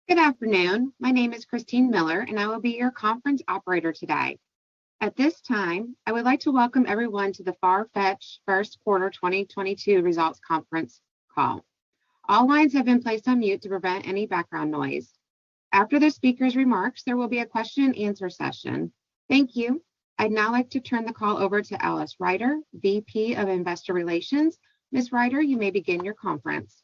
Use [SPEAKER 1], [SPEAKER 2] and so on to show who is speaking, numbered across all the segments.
[SPEAKER 1] Good afternoon. My name is Christine Miller, and I will be your conference operator today. At this time, I would like to welcome everyone to the Farfetch First Quarter 2022 Results Conference call. All lines have been placed on mute to prevent any background noise. After the speaker's remarks, there will be a question and answer session. Thank you. I'd now like to turn the call over to Alice Ryder, VP of Investor Relations. Ms. Ryder, you may begin your conference.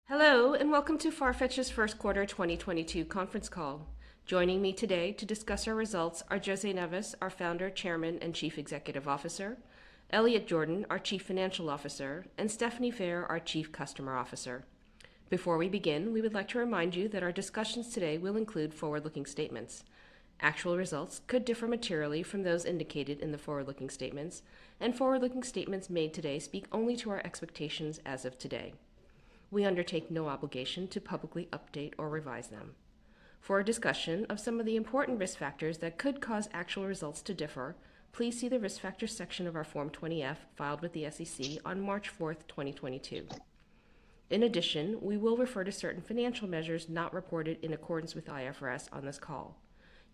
[SPEAKER 2] Hello, and welcome to Farfetch's First Quarter 2022 conference call. Joining me today to discuss our results are José Neves, our Founder, Chairman, and Chief Executive Officer, Elliot Jordan, our Chief Financial Officer, and Stephanie Fair, our Chief Customer Officer. Before we begin, we would like to remind you that our discussions today will include forward-looking statements. Actual results could differ materially from those indicated in the forward-looking statements, and forward-looking statements made today speak only to our expectations as of today. We undertake no obligation to publicly update or revise them. For a discussion of some of the important risk factors that could cause actual results to differ, please see the Risk Factors section of our Form 20-F filed with the SEC on March 4, 2022. In addition, we will refer to certain financial measures not reported in accordance with IFRS on this call.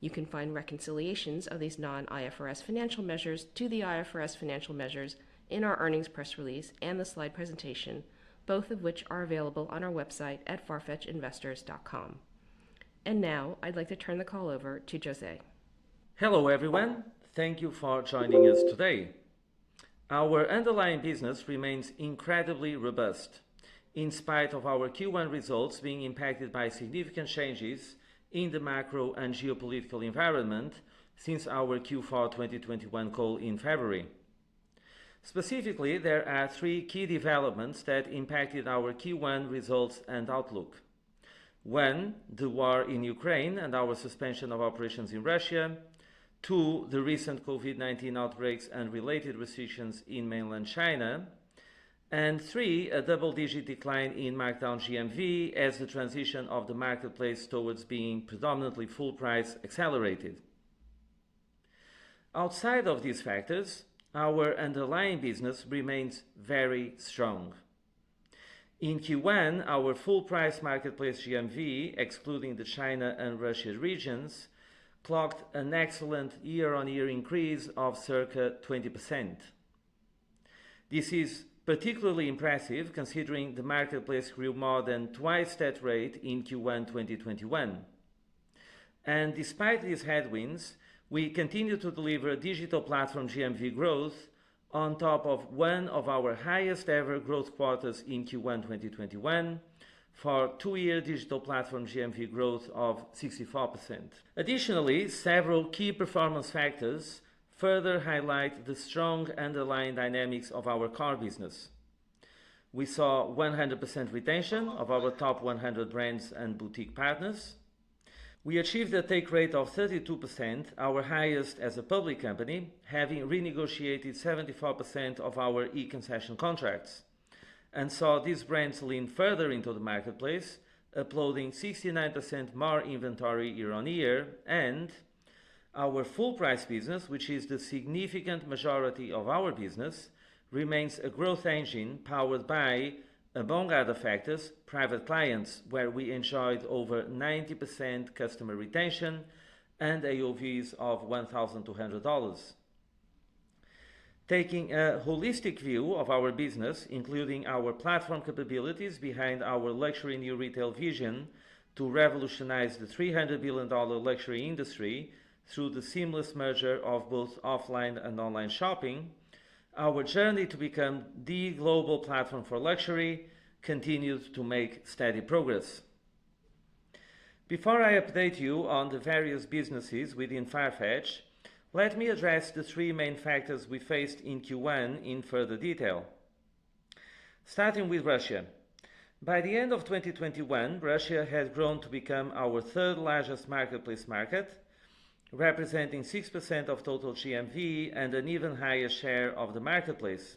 [SPEAKER 2] You can find reconciliations of these non-IFRS financial measures to the IFRS financial measures in our earnings press release and the slide presentation, both of which are available on our website at farfetchinvestors.com. And now, I'd like to turn the call over to José.
[SPEAKER 3] Hello everyone, thank you for joining us today. Our underlying business remains incredibly robust, in spite of our Q1 results being impacted by significant changes in the macro and geopolitical environment since our Q4 2021 call in February. Specifically, there are three key developments that impacted our Q1 results and outlook. One, the war in Ukraine and our suspension of operations in Russia. Two, the recent COVID-19 outbreaks and related restrictions in mainland China. And three, a double-digit decline in markdown GMV as the transition of the marketplace towards being predominantly full price accelerated. Outside of these factors, our underlying business remains very strong. In Q1, our full-price marketplace GMV, excluding the China and Russia regions, clocked an excellent year-on-year increase of circa 20%. This is particularly impressive considering the marketplace grew more than twice that rate in Q1 2021. And despite these headwinds, we continue to deliver digital platform GMV growth on top of one of our highest ever growth quarters in Q1 2021 for two-year digital platform GMV growth of 64%. Additionally, several key performance factors further highlight the strong underlying dynamics of our core business. We saw 100% retention of our top 100 brands and boutique partners. We achieved a take rate of 32%, our highest as a public company, having renegotiated 74% of our e-concession contracts, and saw these brands lean further into the marketplace, uploading 69% more inventory year on year, and our full price business, which is the significant majority of our business, remains a growth engine powered by, among other factors, private clients, where we enjoyed over 90% customer retention and AOVs of $1,200. Taking a holistic view of our business, including our platform capabilities behind our luxury new retail vision to revolutionize the $300 billion luxury industry through the seamless merger of both offline and online shopping, our journey to become the global platform for luxury continues to make steady progress. Before I update you on the various businesses within Farfetch, let me address the three main factors we faced in Q1 in further detail. Starting with Russia. By the end of 2021, Russia had grown to become our third largest marketplace market, representing 6% of total GMV and an even higher share of the marketplace,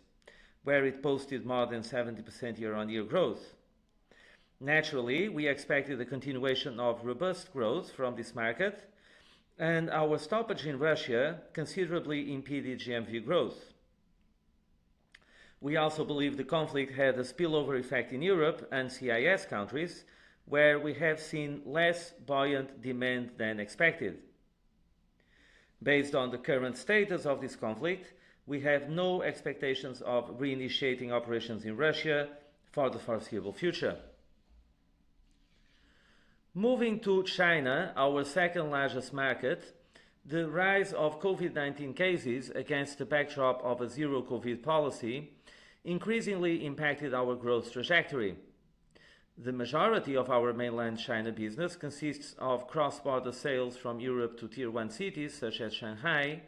[SPEAKER 3] where it posted more than 70% year-on-year growth. Naturally, we expected a continuation of robust growth from this market, and our stoppage in Russia considerably impeded GMV growth. We also believe the conflict had a spillover effect in Europe and CIS countries, where we have seen less buoyant demand than expected. Based on the current status of this conflict, we have no expectations of reinitiating operations in Russia for the foreseeable future. Moving to China, our second largest market, the rise of COVID-19 cases against the backdrop of a zero-COVID policy increasingly impacted our growth trajectory. The majority of our mainland China business consists of cross-border sales from Europe to Tier 1 cities such as Shanghai,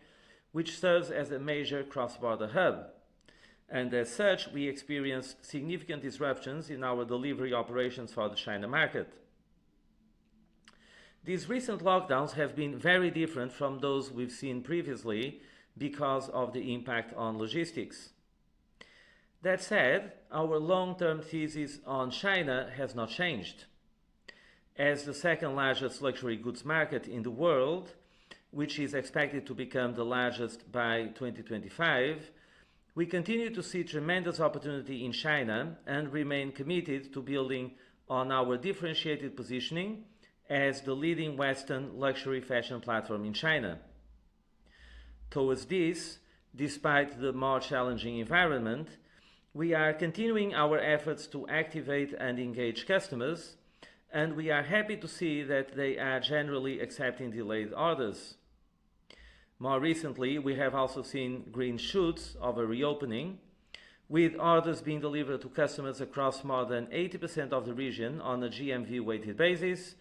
[SPEAKER 3] which serves as a major cross-border hub. And as such, we experienced significant disruptions in our delivery operations for the China market. These recent lockdowns have been very different from those we've seen previously because of the impact on logistics. That said, our long-term thesis on China has not changed. As the second largest luxury goods market in the world, which is expected to become the largest by 2025, we continue to see tremendous opportunity in China and remain committed to building on our differentiated positioning as the leading Western luxury fashion platform in China. Towards this, despite the more challenging environment, we are continuing our efforts to activate and engage customers, and we are happy to see that they are generally accepting delayed orders. More recently, we have also seen green shoots of a reopening, with orders being delivered to customers across more than 80% of the region on a GMV-weighted basis,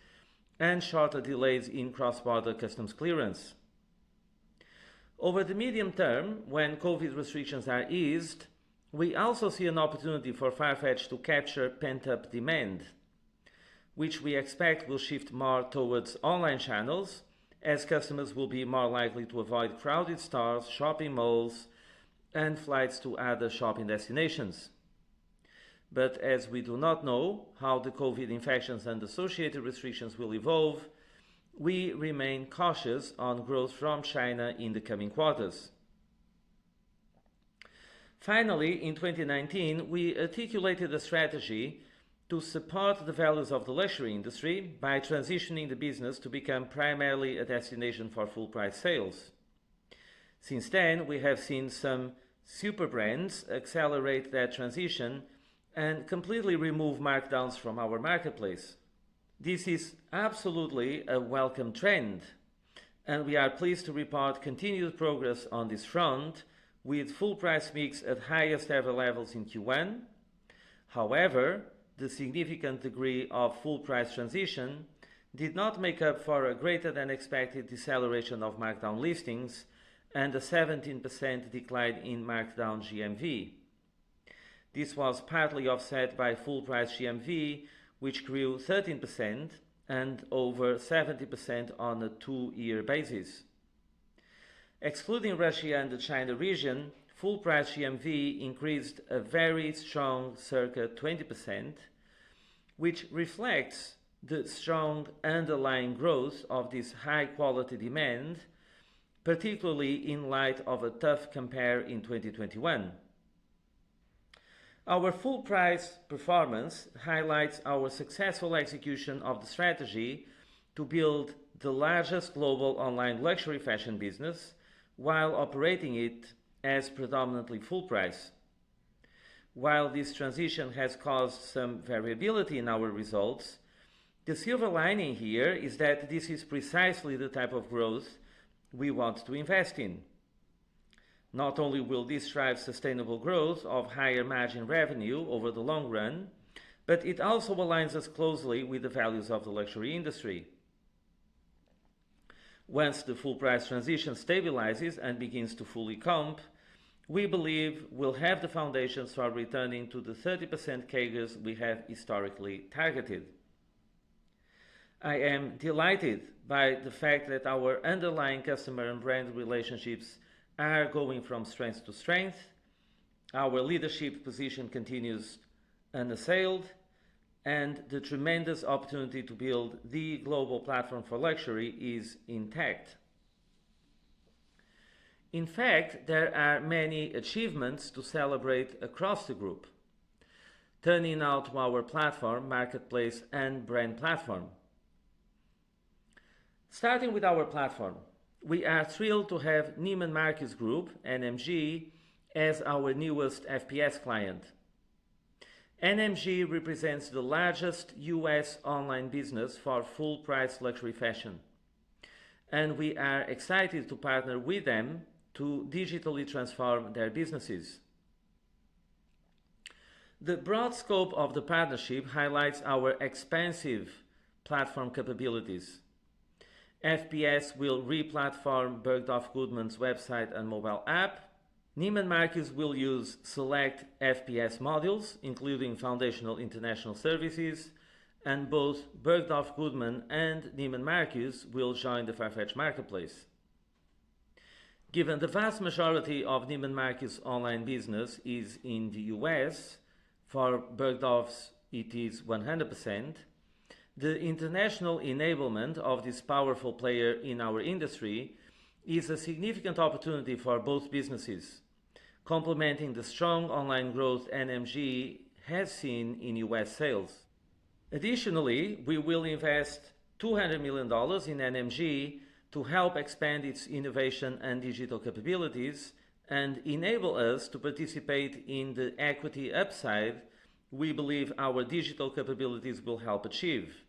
[SPEAKER 3] and shorter delays in cross-border customs clearance. Over the medium term, when COVID restrictions are eased, we also see an opportunity for Farfetch to capture pent-up demand, which we expect will shift more towards online channels, as customers will be more likely to avoid crowded stores, shopping malls, and flights to other shopping destinations. But as we do not know how the COVID infections and associated restrictions will evolve, we remain cautious on growth from China in the coming quarters. Finally, in 2019, we articulated a strategy to support the values of the luxury industry by transitioning the business to become primarily a destination for full-price sales. Since then, we have seen some super brands accelerate that transition and completely remove markdowns from our marketplace. This is absolutely a welcome trend, and we are pleased to report continued progress on this front, with full price mix at highest ever levels in Q1. However, the significant degree of full price transition did not make up for a greater than expected deceleration of markdown listings and a 17% decline in markdown GMV. This was partly offset by full price GMV, which grew 13% and over 70% on a 2-year basis. Excluding Russia and the China region, full price GMV increased a very strong circa 20%, which reflects the strong underlying growth of this high quality demand, particularly in light of a tough compare in 2021. Our full price performance highlights our successful execution of the strategy to build the largest global online luxury fashion business while operating it as predominantly full price. While this transition has caused some variability in our results, the silver lining here is that this is precisely the type of growth we want to invest in. Not only will this drive sustainable growth of higher margin revenue over the long run, but it also aligns us closely with the values of the luxury industry. Once the full price transition stabilizes and begins to fully comp, we believe we'll have the foundations for returning to the 30% CAGRs we have historically targeted. I am delighted by the fact that our underlying customer and brand relationships are going from strength to strength, our leadership position continues unassailed, and the tremendous opportunity to build the global platform for luxury is intact. In fact, there are many achievements to celebrate across the group. Turning now to our platform, marketplace, and brand platform. Starting with our platform, we are thrilled to have Neiman Marcus Group, NMG, as our newest FPS client. NMG represents the largest US online business for full-price luxury fashion, and we are excited to partner with them to digitally transform their businesses. The broad scope of the partnership highlights our expansive platform capabilities. FPS will re-platform Bergdorf Goodman's website and mobile app. Neiman Marcus will use select FPS modules, including foundational international services, and both Bergdorf Goodman and Neiman Marcus will join the Farfetch marketplace. Given the vast majority of Neiman Marcus online business is in the US, for Bergdorf's it is 100%, the international enablement of this powerful player in our industry is a significant opportunity for both businesses, complementing the strong online growth NMG has seen in US sales. Additionally, we will invest $200 million in NMG to help expand its innovation and digital capabilities and enable us to participate in the equity upside we believe our digital capabilities will help achieve.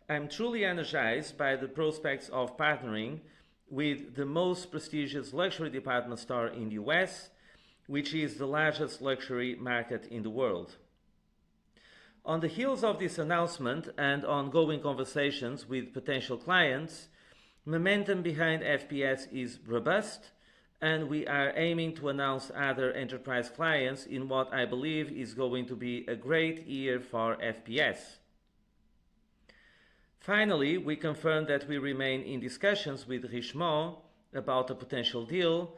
[SPEAKER 3] I'm truly energized by the prospects of partnering with the most prestigious luxury department store in the US, which is the largest luxury market in the world. On the heels of this announcement and ongoing conversations with potential clients, momentum behind FPS is robust, and we are aiming to announce other enterprise clients in what I believe is going to be a great year for FPS. Finally, we confirm that we remain in discussions with Richemont about a potential deal,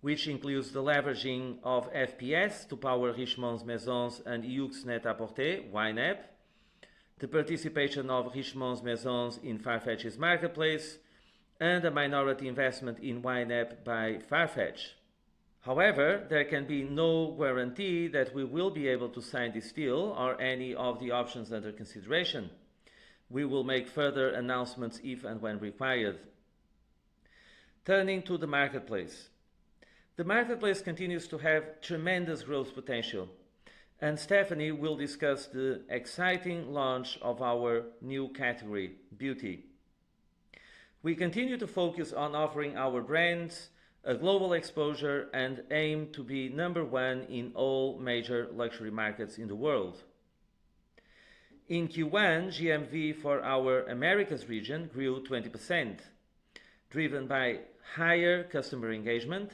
[SPEAKER 3] which includes the leveraging of FPS to power Richemont's Maisons and Yoox Net-a-Porter, YNAP, the participation of Richemont's Maisons in Farfetch's marketplace, and a minority investment in YNAP by Farfetch. However, there can be no guarantee that we will be able to sign this deal or any of the options under consideration. We will make further announcements if and when required. Turning to the marketplace. The marketplace continues to have tremendous growth potential, and Stephanie will discuss the exciting launch of our new category, beauty. We continue to focus on offering our brands a global exposure and aim to be number one in all major luxury markets in the world. In Q1, GMV for our Americas region grew 20%, driven by higher customer engagement,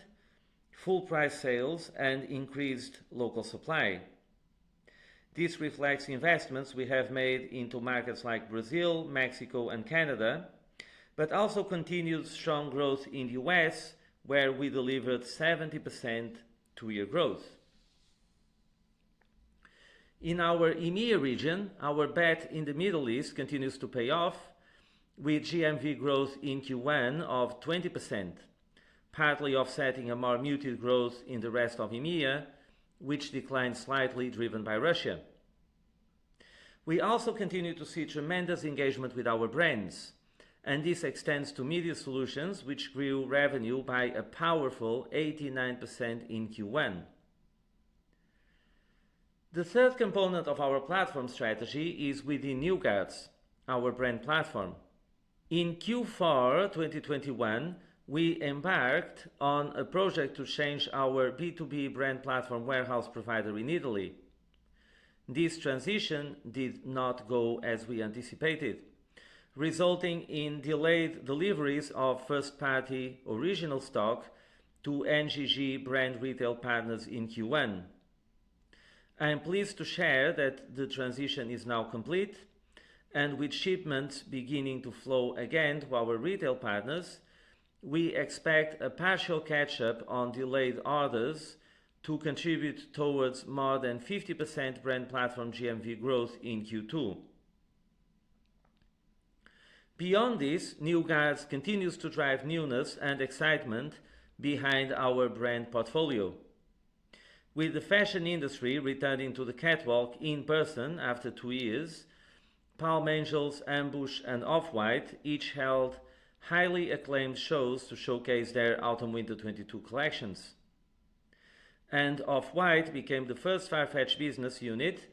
[SPEAKER 3] full price sales, and increased local supply. This reflects investments we have made into markets like Brazil, Mexico, and Canada, but also continued strong growth in the US, where we delivered 70% two-year growth. In our EMEA region, our bet in the Middle East continues to pay off, with GMV growth in Q1 of 20%, partly offsetting a more muted growth in the rest of EMEA, which declined slightly, driven by Russia. We also continue to see tremendous engagement with our brands, and this extends to media solutions, which grew revenue by a powerful 89% in Q1. The third component of our platform strategy is within New Guards, our brand platform. In Q4 2021, we embarked on a project to change our B2B brand platform warehouse provider in Italy. This transition did not go as we anticipated, resulting in delayed deliveries of first-party original stock to NGG brand retail partners in Q1. I am pleased to share that the transition is now complete, and with shipments beginning to flow again to our retail partners, we expect a partial catch-up on delayed orders to contribute towards more than 50% brand platform GMV growth in Q2. Beyond this, New Guards continues to drive newness and excitement behind our brand portfolio. With the fashion industry returning to the catwalk in person after 2 years, Palm Angels, Ambush, and Off-White each held highly acclaimed shows to showcase their Autumn-Winter 22 collections. And Off-White became the first Farfetch business unit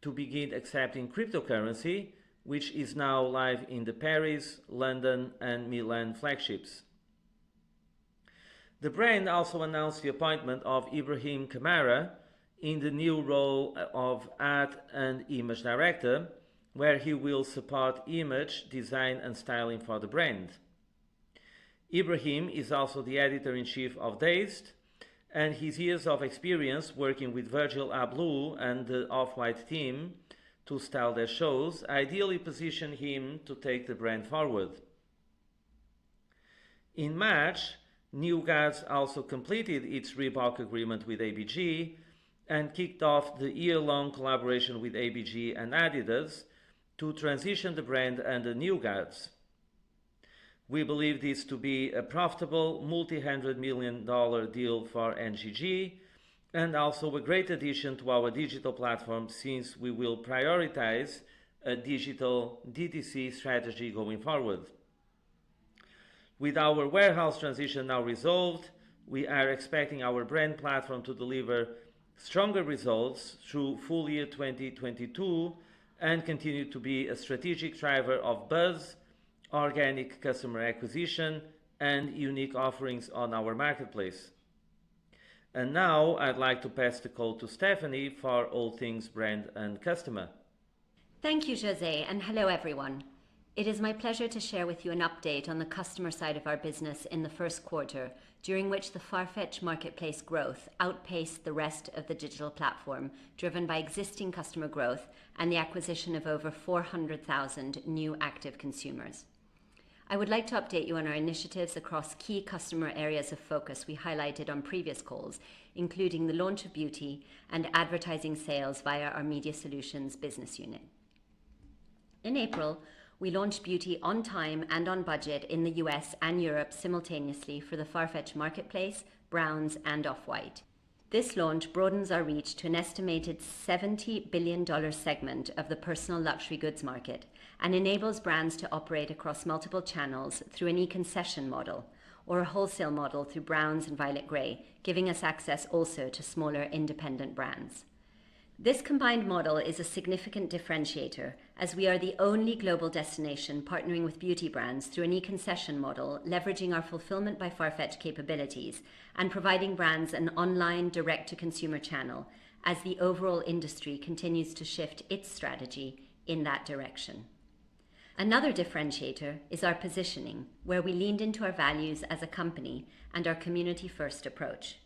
[SPEAKER 3] to begin accepting cryptocurrency, which is now live in the Paris, London, and Milan flagships. The brand also announced the appointment of Ibrahim Kamara in the new role of Art and Image Director, where he will support image, design, and styling for the brand. Ibrahim is also the editor-in-chief of Dazed, and his years of experience working with Virgil Abloh and the Off-White team to style their shows ideally position him to take the brand forward. In March, New Guards also completed its Reebok agreement with ABG and kicked off the year-long collaboration with ABG and Adidas to transition the brand under New Guards. We believe this to be a profitable multi-$100 million deal for NGG and also a great addition to our digital platform since we will prioritize a digital DTC strategy going forward. With our warehouse transition now resolved, we are expecting our brand platform to deliver stronger results through full year 2022 and continue to be a strategic driver of buzz, organic customer acquisition, and unique offerings on our marketplace. And now I'd like to pass the call to Stephanie for all things brand and customer.
[SPEAKER 4] Thank you, Jose, and hello everyone. It is my pleasure to share with you an update on the customer side of our business in the first quarter, during which the Farfetch marketplace growth outpaced the rest of the digital platform, driven by existing customer growth and the acquisition of over 400,000 new active consumers. I would like to update you on our initiatives across key customer areas of focus we highlighted on previous calls, including the launch of beauty and advertising sales via our Media Solutions business unit. In April, we launched beauty on time and on budget in the US and Europe simultaneously for the Farfetch marketplace, Browns, and Off-White. This launch broadens our reach to an estimated $70 billion segment of the personal luxury goods market and enables brands to operate across multiple channels through an e-concession model or a wholesale model through Browns and Violet Grey, giving us access also to smaller independent brands. This combined model is a significant differentiator, as we are the only global destination partnering with beauty brands through an e-concession model, leveraging our Fulfillment by Farfetch capabilities and providing brands an online direct-to-consumer channel as the overall industry continues to shift its strategy in that direction. Another differentiator is our positioning, where we leaned into our values as a company and our community-first approach.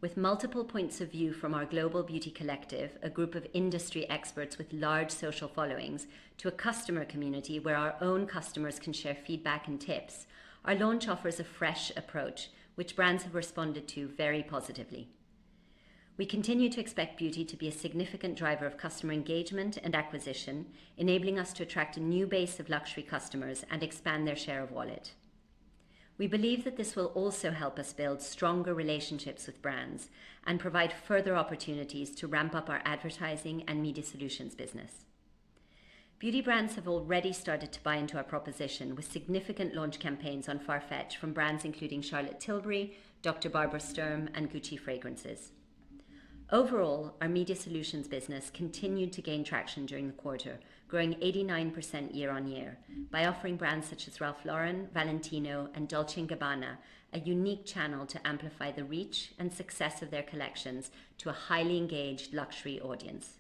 [SPEAKER 4] With multiple points of view from our Global Beauty Collective, a group of industry experts with large social followings, to a customer community where our own customers can share feedback and tips, our launch offers a fresh approach, which brands have responded to very positively. We continue to expect beauty to be a significant driver of customer engagement and acquisition, enabling us to attract a new base of luxury customers and expand their share of wallet. We believe that this will also help us build stronger relationships with brands and provide further opportunities to ramp up our advertising and media solutions business. Beauty brands have already started to buy into our proposition with significant launch campaigns on Farfetch from brands including Charlotte Tilbury, Dr. Barbara Sturm, and Gucci Fragrances. Overall, our media solutions business continued to gain traction during the quarter, growing 89% year-on-year by offering brands such as Ralph Lauren, Valentino, and Dolce & Gabbana a unique channel to amplify the reach and success of their collections to a highly engaged luxury audience.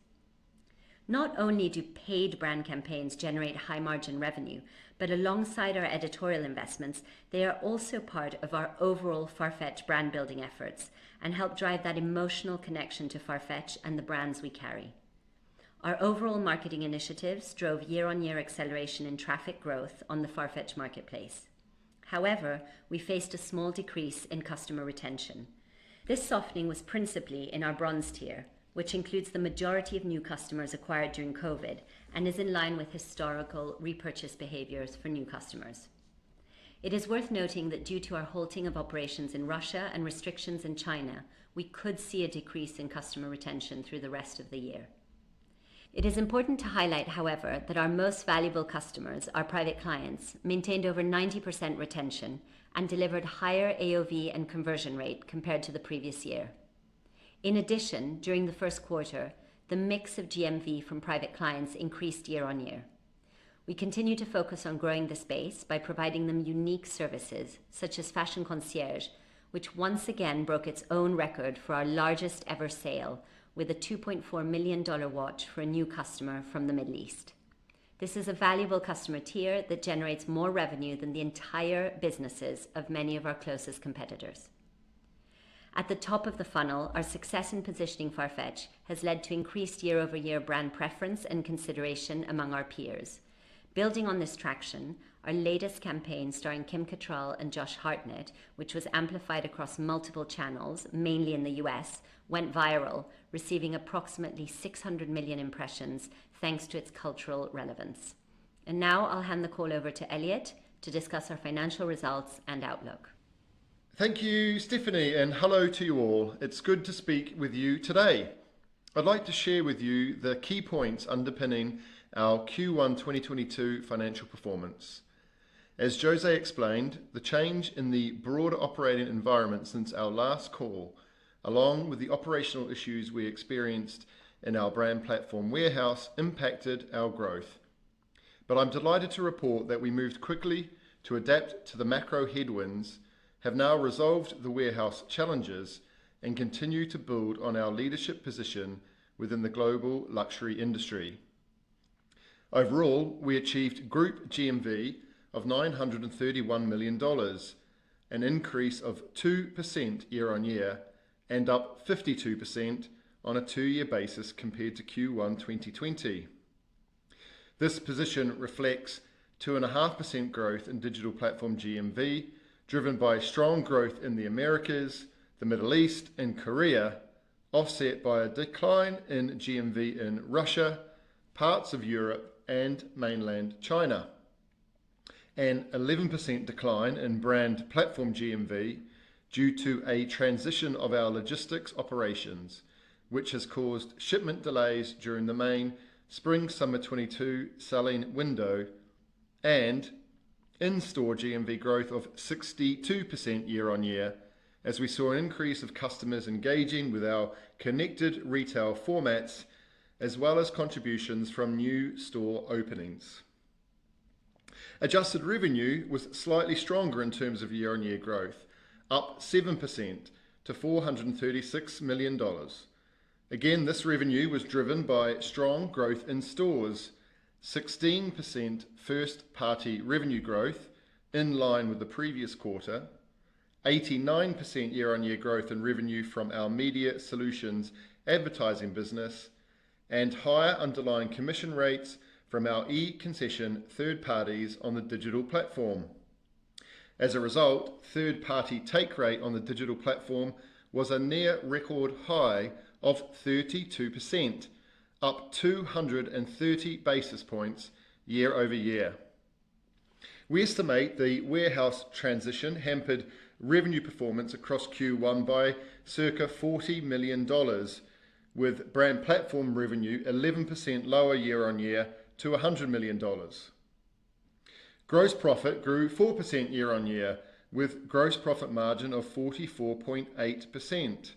[SPEAKER 4] Not only do paid brand campaigns generate high margin revenue, but alongside our editorial investments, they are also part of our overall Farfetch brand building efforts and help drive that emotional connection to Farfetch and the brands we carry. Our overall marketing initiatives drove year-on-year acceleration in traffic growth on the Farfetch marketplace. However, we faced a small decrease in customer retention. This softening was principally in our bronze tier, which includes the majority of new customers acquired during COVID and is in line with historical repurchase behaviors for new customers. It is worth noting that due to our halting of operations in Russia and restrictions in China, we could see a decrease in customer retention through the rest of the year. It is important to highlight, however, that our most valuable customers, our private clients, maintained over 90% retention and delivered higher AOV and conversion rate compared to the previous year. In addition, during the first quarter, the mix of GMV from private clients increased year on year. We continue to focus on growing this base by providing them unique services, such as Fashion Concierge, which once again broke its own record for our largest ever sale, with a $2.4 million watch for a new customer from the Middle East. This is a valuable customer tier that generates more revenue than the entire businesses of many of our closest competitors. At the top of the funnel, our success in positioning Farfetch has led to increased year-over-year brand preference and consideration among our peers. Building on this traction, our latest campaign starring Kim Cattrall and Josh Hartnett, which was amplified across multiple channels, mainly in the US, went viral, receiving approximately 600 million impressions thanks to its cultural relevance. And now I'll hand the call over to Elliot to discuss our financial results and outlook.
[SPEAKER 5] Thank you, Stephanie, and hello to you all. It's good to speak with you today. I'd like to share with you the key points underpinning our Q1 2022 financial performance. As Jose explained, the change in the broader operating environment since our last call, along with the operational issues we experienced in our brand platform warehouse, impacted our growth. But I'm delighted to report that we moved quickly to adapt to the macro headwinds, have now resolved the warehouse challenges, and continue to build on our leadership position within the global luxury industry. Overall, we achieved group GMV of $931 million, an increase of 2% year on year, and up 52% on a two-year basis compared to Q1 2020. This position reflects 2.5% growth in digital platform GMV, driven by strong growth in the Americas, the Middle East, and Korea, offset by a decline in GMV in Russia, parts of Europe, and mainland China. An 11% decline in brand platform GMV due to a transition of our logistics operations, which has caused shipment delays during the main Spring/Summer 22 selling window, and in-store GMV growth of 62% year on year, as we saw an increase of customers engaging with our connected retail formats, as well as contributions from new store openings. Adjusted revenue was slightly stronger in terms of year-on-year growth, up 7% to $436 million. Again, this revenue was driven by strong growth in stores, 16% first-party revenue growth in line with the previous quarter, 89% year-on-year growth in revenue from our media solutions advertising business, and higher underlying commission rates from our e-concession third parties on the digital platform. As a result, third-party take rate on the digital platform was a near record high of 32%, up 230 basis points year over year. We estimate the warehouse transition hampered revenue performance across Q1 by circa $40 million, with brand platform revenue 11% lower year on year to $100 million. Gross profit grew 4% year on year, with gross profit margin of 44.8%.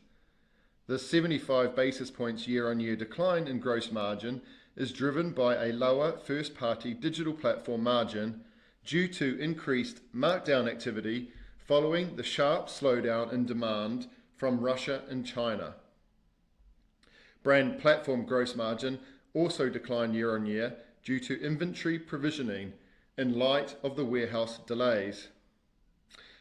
[SPEAKER 5] The 75 basis points year on year decline in gross margin is driven by a lower first-party digital platform margin due to increased markdown activity following the sharp slowdown in demand from Russia and China. Brand platform gross margin also declined year on year due to inventory provisioning in light of the warehouse delays.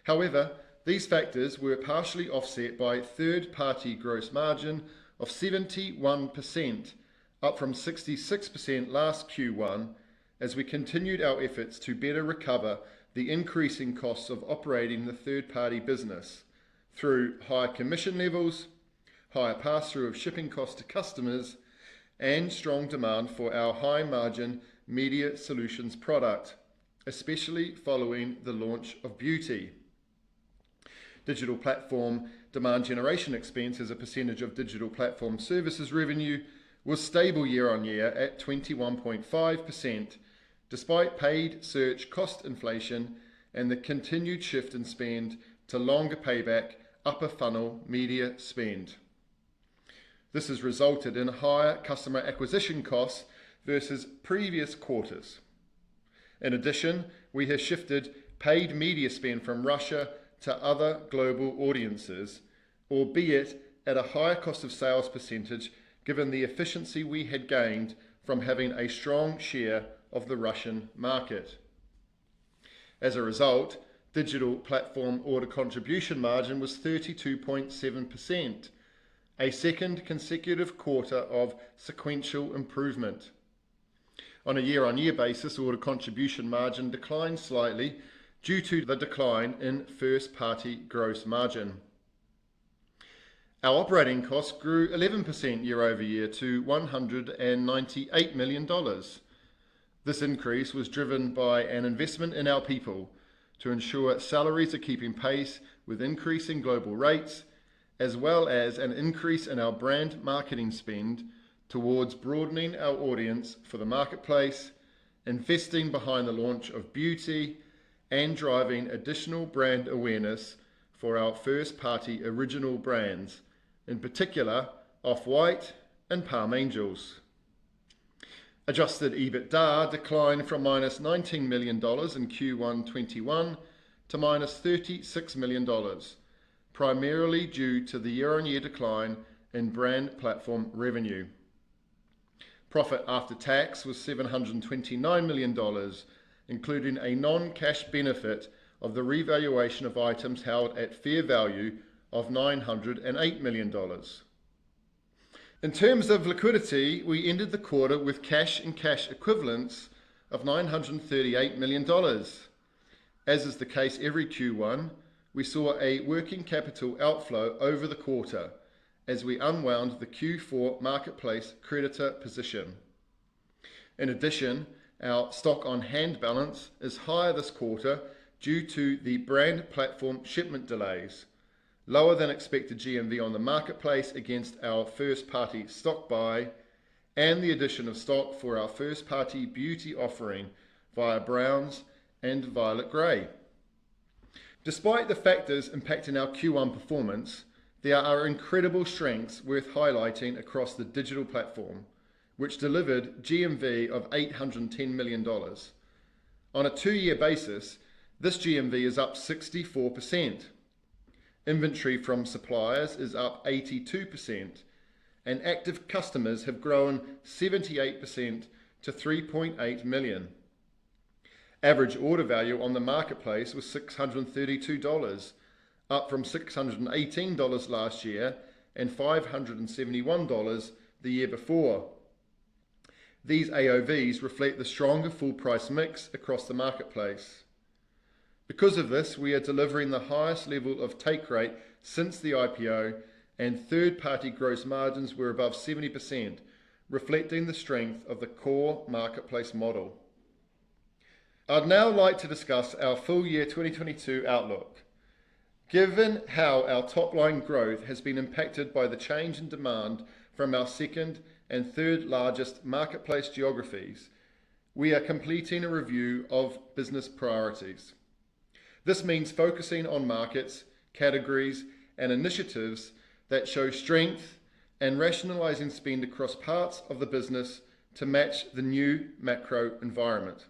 [SPEAKER 5] However, these factors were partially offset by third-party gross margin of 71%, up from 66% last Q1, as we continued our efforts to better recover the increasing costs of operating the third-party business through higher commission levels, higher pass-through of shipping costs to customers, and strong demand for our high-margin media solutions product, especially following the launch of beauty. Digital platform demand generation expense as a percentage of digital platform services revenue was stable year on year at 21.5%, despite paid search cost inflation and the continued shift in spend to longer payback, upper funnel media spend. This has resulted in higher customer acquisition costs versus previous quarters. In addition, we have shifted paid media spend from Russia to other global audiences, albeit at a higher cost of sales percentage given the efficiency we had gained from having a strong share of the Russian market. As a result, digital platform order contribution margin was 32.7%, a second consecutive quarter of sequential improvement. On a year-on-year basis, order contribution margin declined slightly due to the decline in first-party gross margin. Our operating costs grew 11% year over year to $198 million. This increase was driven by an investment in our people to ensure salaries are keeping pace with increasing global rates, as well as an increase in our brand marketing spend towards broadening our audience for the marketplace, investing behind the launch of beauty, and driving additional brand awareness for our first-party original brands, in particular Off-White and Palm Angels. Adjusted EBITDA declined from -$19 million in Q1 21 to -$36 million, primarily due to the year-on-year decline in brand platform revenue. Profit after tax was $729 million, including a non-cash benefit of the revaluation of items held at fair value of $908 million. In terms of liquidity, we ended the quarter with cash and cash equivalents of $938 million. As is the case every Q1, we saw a working capital outflow over the quarter as we unwound the Q4 marketplace creditor position. In addition, our stock on hand balance is higher this quarter due to the brand platform shipment delays, lower than expected GMV on the marketplace against our first-party stock buy, and the addition of stock for our first-party beauty offering via Browns and Violet Grey. Despite the factors impacting our Q1 performance, there are incredible strengths worth highlighting across the digital platform, which delivered GMV of $810 million. On a two-year basis, this GMV is up 64%. Inventory from suppliers is up 82%, and active customers have grown 78% to 3.8 million. Average order value on the marketplace was $632, up from $618 last year and $571 the year before. These AOVs reflect the stronger full price mix across the marketplace. Because of this, we are delivering the highest level of take rate since the IPO, and third-party gross margins were above 70%, reflecting the strength of the core marketplace model. I'd now like to discuss our full year 2022 outlook. Given how our top-line growth has been impacted by the change in demand from our second and third largest marketplace geographies, we are completing a review of business priorities. This means focusing on markets, categories, and initiatives that show strength and rationalizing spend across parts of the business to match the new macro environment.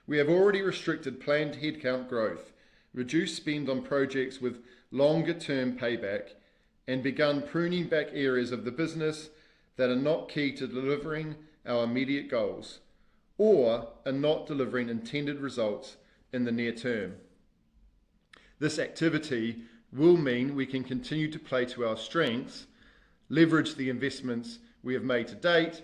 [SPEAKER 5] We have already restricted planned headcount growth, reduced spend on projects with longer-term payback, and begun pruning back areas of the business that are not key to delivering our immediate goals or are not delivering intended results in the near term. This activity will mean we can continue to play to our strengths, leverage the investments we have made to date,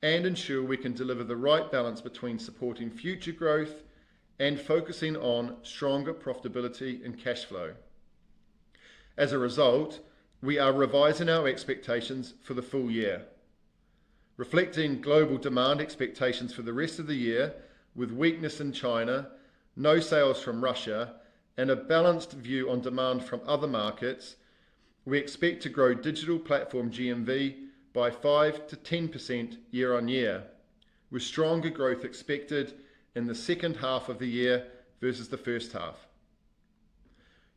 [SPEAKER 5] and ensure we can deliver the right balance between supporting future growth and focusing on stronger profitability and cash flow. As a result, we are revising our expectations for the full year. Reflecting global demand expectations for the rest of the year, with weakness in China, no sales from Russia, and a balanced view on demand from other markets, we expect to grow digital platform GMV by 5 to 10% year on year, with stronger growth expected in the second half of the year versus the first half.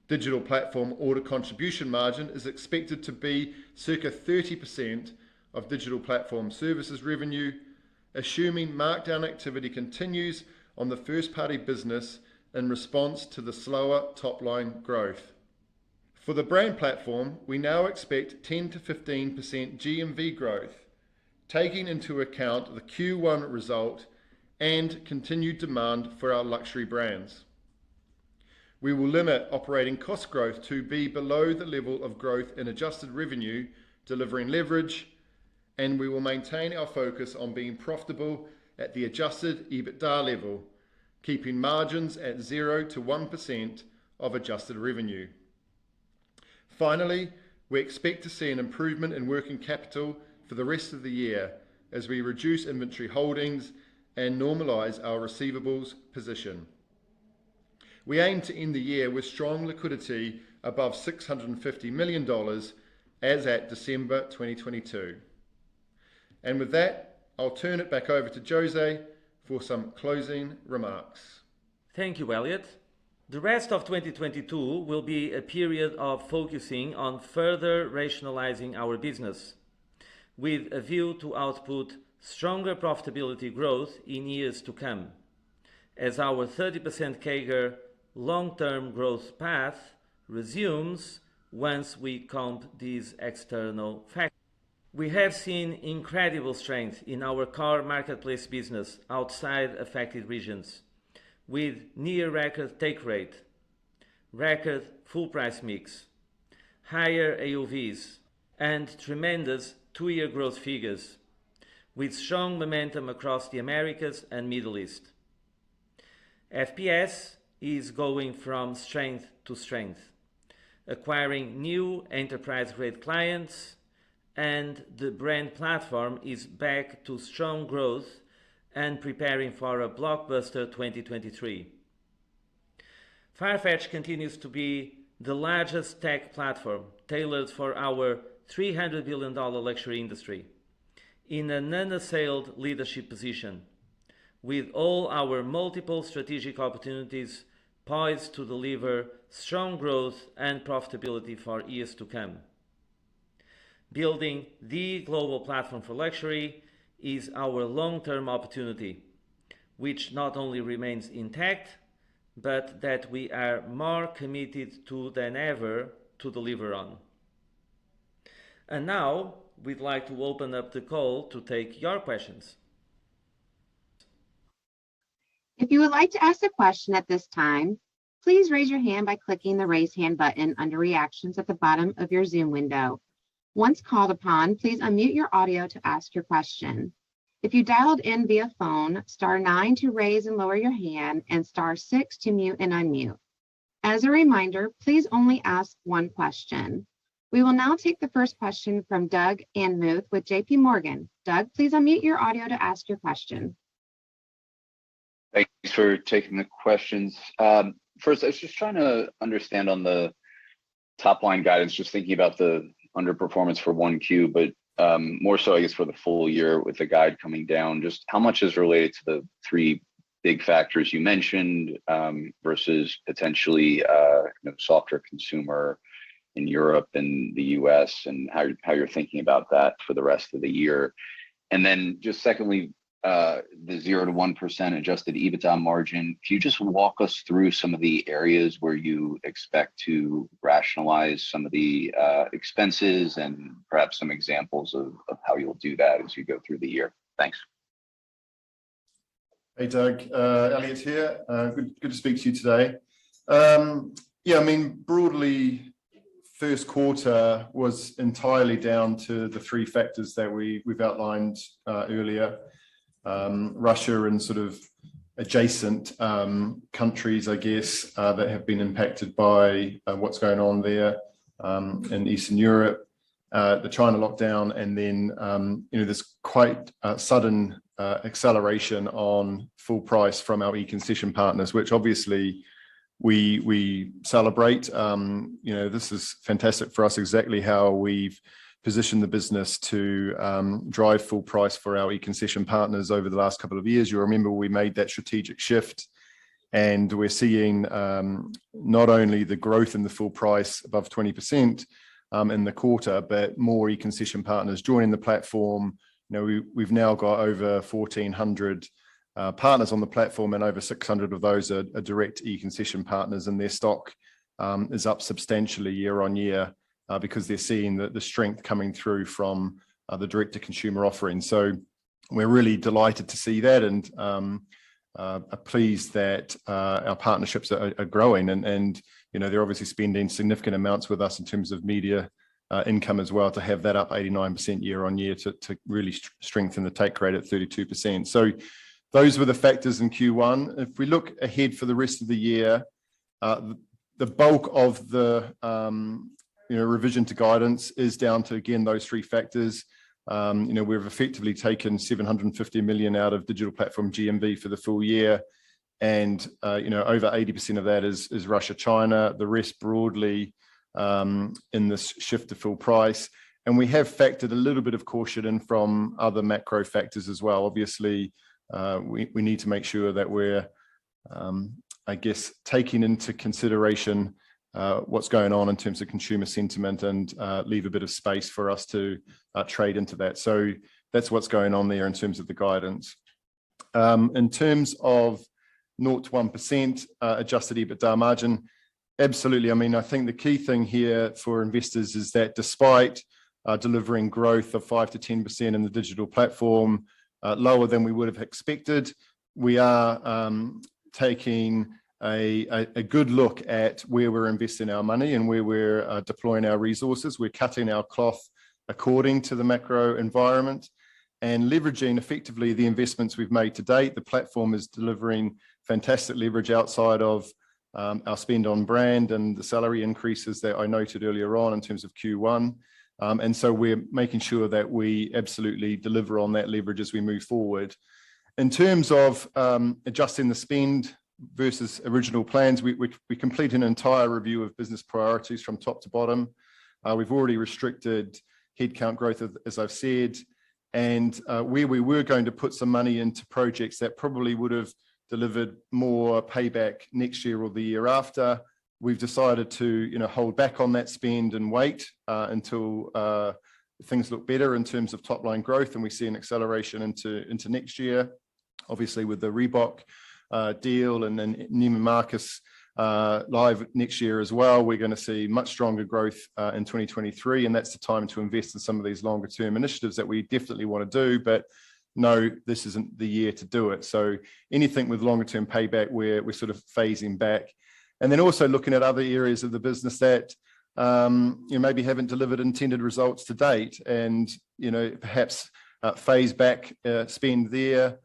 [SPEAKER 5] Digital platform order contribution margin is expected to be circa 30% of digital platform services revenue, assuming markdown activity continues on the first-party business in response to the slower top-line growth. For the brand platform, we now expect 10 to 15% GMV growth, taking into account the Q1 result and continued demand for our luxury brands. We will limit operating cost growth to be below the level of growth in adjusted revenue, delivering leverage, and we will maintain our focus on being profitable at the adjusted EBITDA level, keeping margins at 0 to 1% of adjusted revenue. Finally, we expect to see an improvement in working capital for the rest of the year as we reduce inventory holdings and normalize our receivables position. We aim to end the year with strong liquidity above $650 million as at December 2022. And with that, I'll turn it back over to Jose for some closing remarks.
[SPEAKER 3] Thank you, Elliot. The rest of 2022 will be a period of focusing on further rationalizing our business, with a view to output stronger profitability growth in years to come, as our 30% CAGR long-term growth path resumes once we comp these external factors. We have seen incredible strength in our car marketplace business outside affected regions, with near record take rate, record full price mix, higher AOVs, and tremendous two-year growth figures, with strong momentum across the Americas and Middle East. FPS is going from strength to strength, acquiring new enterprise-grade clients, and the brand platform is back to strong growth and preparing for a blockbuster 2023. Farfetch continues to be the largest tech platform tailored for our $300 billion luxury industry, in an unassailed leadership position, with all our multiple strategic opportunities poised to deliver strong growth and profitability for years to come. Building the global platform for luxury is our long-term opportunity, which not only remains intact, but that we are more committed to than ever to deliver on. And now, we'd like to open up the call to take your questions.
[SPEAKER 1] If you would like to ask a question at this time, please raise your hand by clicking the raise hand button under reactions at the bottom of your Zoom window. Once called upon, please unmute your audio to ask your question. If you dialed in via phone, *9 to raise and lower your hand and *6 to mute and unmute. As a reminder, please only ask one question. We will now take the first question from Doug Anmuth with JP Morgan. Doug, please unmute your audio to ask your question.
[SPEAKER 6] Thanks for taking the questions. First, I was just trying to understand on the top line guidance, just thinking about the underperformance for 1Q, but more so, I guess, for the full year with the guide coming down, just how much is related to the three big factors you mentioned versus potentially softer consumer in Europe and the US, and how you're thinking about that for the rest of the year. And then just secondly, the 0 to 1% adjusted EBITDA margin. Can you just walk us through some of the areas where you expect to rationalize some of the expenses and perhaps some examples of how you'll do that as you go through the year? Thanks.
[SPEAKER 5] Hey Doug, Elliot here. Good to speak to you today. Broadly, first quarter was entirely down to the three factors that we've outlined earlier. Russia and sort of adjacent countries, I guess, that have been impacted by what's going on there in Eastern Europe, the China lockdown, and then this quite sudden acceleration on full price from our e-concession partners, which obviously we celebrate. This is fantastic for us, exactly how we've positioned the business to drive full price for our e-concession partners over the last couple of years. You remember we made that strategic shift, and we're seeing not only the growth in the full price above 20% in the quarter, but more e-concession partners joining the platform. We've now got over 1,400 partners on the platform, and over 600 of those are direct e-concession partners, and their stock is up substantially year on year because they're seeing the strength coming through from the direct-to-consumer offering. So we're really delighted to see that, and are pleased that our partnerships are growing, and they're obviously spending significant amounts with us in terms of media income as well, to have that up 89% year on year to really strengthen the take rate at 32%. So those were the factors in Q1. If we look ahead for the rest of the year, the bulk of the revision to guidance is down to, again, those three factors. We've effectively taken 750 million out of digital platform GMV for the full year, and over 80% of that is Russia, China. The rest broadly in this shift to full price, and we have factored a little bit of caution in from other macro factors as well. Obviously, we need to make sure that we're, taking into consideration what's going on in terms of consumer sentiment, and leave a bit of space for us to trade into that. So that's what's going on there in terms of the guidance. In terms of 0 to 1% adjusted EBITDA margin, absolutely. I mean, I think the key thing here for investors is that despite delivering growth of 5 to 10% in the digital platform, lower than we would have expected, we are taking a good look at where we're investing our money and where we're deploying our resources. We're cutting our cloth according to the macro environment and leveraging effectively the investments we've made to date. The platform is delivering fantastic leverage outside of our spend on brand and the salary increases that I noted earlier on in terms of Q1. And so we're making sure that we absolutely deliver on that leverage as we move forward. In terms of adjusting the spend versus original plans, we complete an entire review of business priorities from top to bottom. We've already restricted headcount growth, as I've said, and where we were going to put some money into projects that probably would have delivered more payback next year or the year after, we've decided to hold back on that spend and wait until things look better in terms of top line growth, and we see an acceleration into next year. Obviously, with the Reebok deal and then Neiman Marcus live next year as well, we're going to see much stronger growth in 2023, and that's the time to invest in some of these longer term initiatives that we definitely want to do, but no, this isn't the year to do it. So anything with longer term payback, we're sort of phasing back. And then also looking at other areas of the business that maybe haven't delivered intended results to date, and perhaps phase back spend there.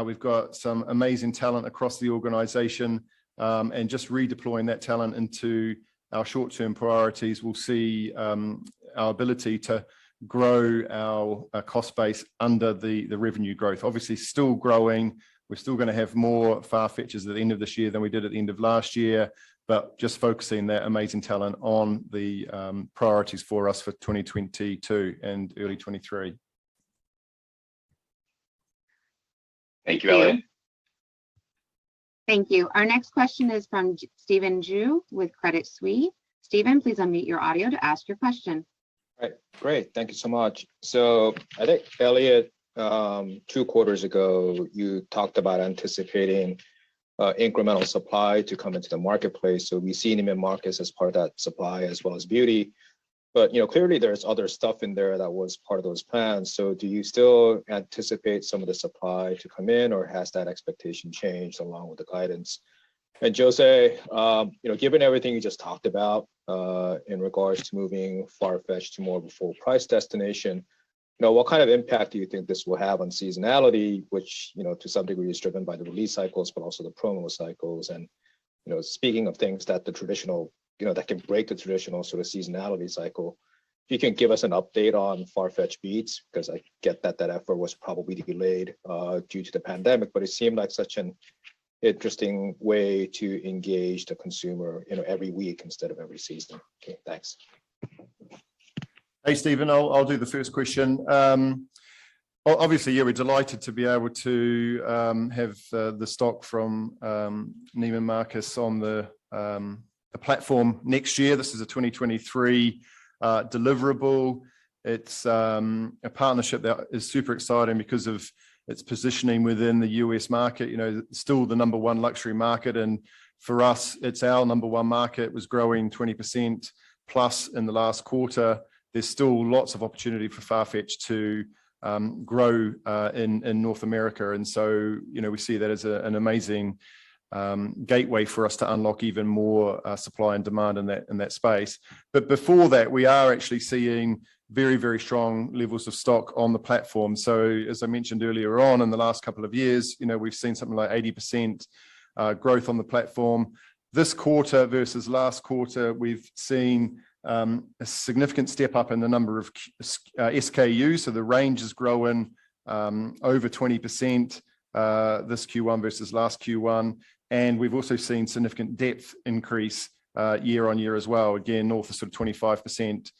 [SPEAKER 5] We've got some amazing talent across the organization, and just redeploying that talent into our short-term priorities will see our ability to grow our cost base under the revenue growth. Obviously still growing. We're still going to have more Farfetches at the end of this year than we did at the end of last year, but just focusing that amazing talent on the priorities for us for 2022 and early 23.
[SPEAKER 6] Thank you, Elliot.
[SPEAKER 1] Thank you. Our next question is from Stephen Ju with Credit Suisse. Stephen, please unmute your audio to ask your question.
[SPEAKER 7] All right, great. Thank you so much. So I think, Elliot, 2 quarters ago, you talked about anticipating incremental supply to come into the marketplace. So we see Neiman Marcus as part of that supply, as well as beauty. But clearly there's other stuff in there that was part of those plans. So do you still anticipate some of the supply to come in, or has that expectation changed along with the guidance? And Jose, given everything you just talked about in regards to moving Farfetch to more of a full price destination, what kind of impact do you think this will have on seasonality, which to some degree is driven by the release cycles, but also the promo cycles? And speaking of things that the traditional that can break the traditional sort of seasonality cycle, you can give us an update on Farfetch Beats, because I get that effort was probably delayed due to the pandemic, but it seemed like such an interesting way to engage the consumer, every week instead of every season. Okay, thanks.
[SPEAKER 5] Hey, Stephen, I'll do the first question. Obviously, yeah, we're delighted to be able to have the stock from Neiman Marcus on the platform next year. This is a 2023 deliverable. It's a partnership that is super exciting because of its positioning within the US market. Still the number one luxury market, and for us, it's our number one market. It was growing 20% plus in the last quarter. There's still lots of opportunity for Farfetch to grow in North America, and so we see that as an amazing gateway for us to unlock even more supply and demand in that space. But before that, we are actually seeing very, very strong levels of stock on the platform. So as I mentioned earlier on, in the last couple of years, we've seen something like 80% growth on the platform. This quarter versus last quarter, we've seen a significant step up in the number of SKUs. So the range is growing over 20% this Q1 versus last Q1. And we've also seen significant depth increase year on year as well. Again, north of sort of 25%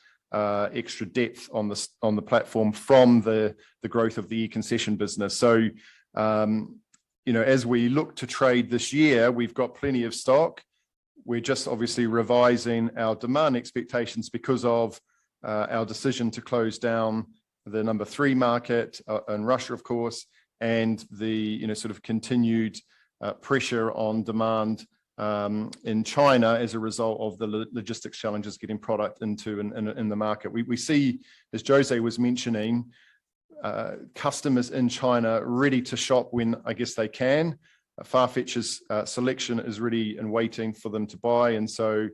[SPEAKER 5] extra depth on the platform from the growth of the e-concession business. So, as we look to trade this year, we've got plenty of stock. We're just obviously revising our demand expectations because of our decision to close down the number 3 market in Russia, of course, and the sort of continued pressure on demand in China as a result of the logistics challenges getting product into in the market. We see, as Jose was mentioning, customers in China ready to shop when I guess they can. Farfetch's selection is ready and waiting for them to buy, and so